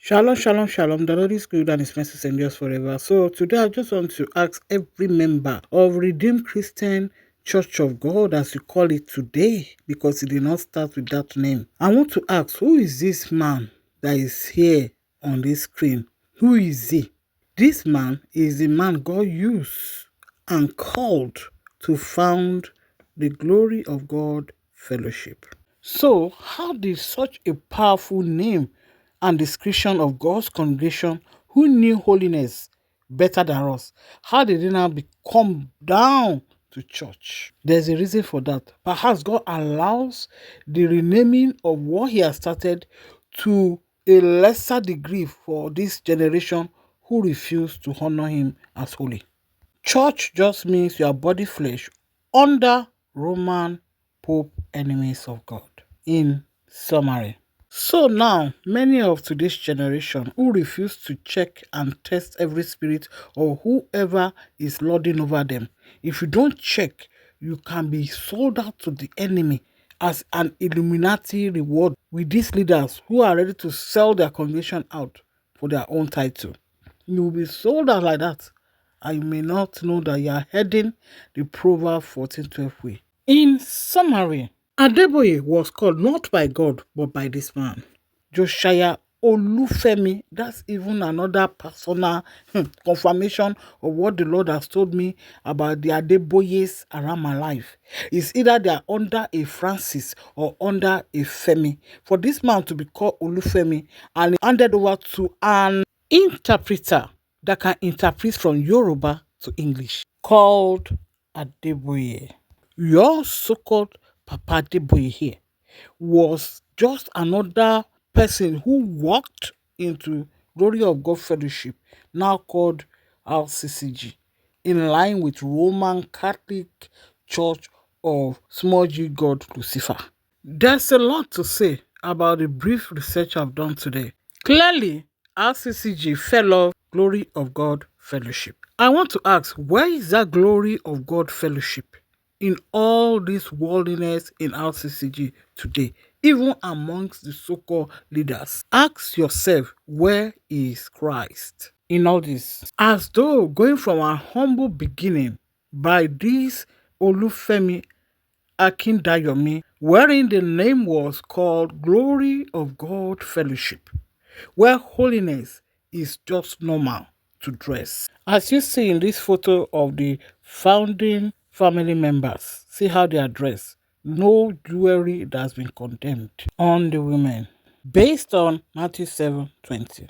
Shalom, shalom, shalom. The Lord is good and His mercy endures forever. So today I just want to ask every member of Redeemed Christian Church of God, as you call it today, because it did not start with that name. I want to ask, who is this man that is here on this screen? Who is he? This man is the man God used and called to found the Glory of God Fellowship. So, how did such a powerful name and description of God's congregation who knew holiness better than us, how did they now come down to church? There's a reason for that. Perhaps God allows the renaming of what He has started to a lesser degree for this generation who refuse to honor Him as holy. Church just means your body flesh under Roman Pope enemies of God. In summary. So now, many of today's generation who refuse to check and test every spirit or whoever is lording over them, if you don't check, you can be sold out to the enemy as an Illuminati reward with these leaders who are ready to sell their congregation out for their own title. You will be sold out like that, and you may not know that you are heading the Proverbs 14:12 way. In summary, Adeboye was called not by God, but by this man, Josiah Olufemi. That's even another personal confirmation of what the Lord has told me about the Adeboyes around my life. It's either they are under a Francis or under a Femi. For this man to be called Olufemi and handed over to an interpreter that can interpret from Yoruba to English, called Adeboye. Your so-called Papa Adeboye here was just another person who walked into Glory of God Fellowship, now called Rccg, in line with Roman Catholic Church of Small G God Lucifer. There's a lot to say about the brief research I've done today. Clearly, Rccg fell off Glory of God Fellowship. I want to ask, where is that Glory of God Fellowship in all this worldliness in Rccg today, even amongst the so-called leaders? Ask yourself, where is Christ in all this? As though going from a humble beginning by this Olufemi Akindayomi, wherein the name was called Glory of God Fellowship, where holiness is just normal to dress. As you see in this photo of the founding family members, see how they are dressed. No jewelry that has been condemned on the women, based on Matthew 7:20.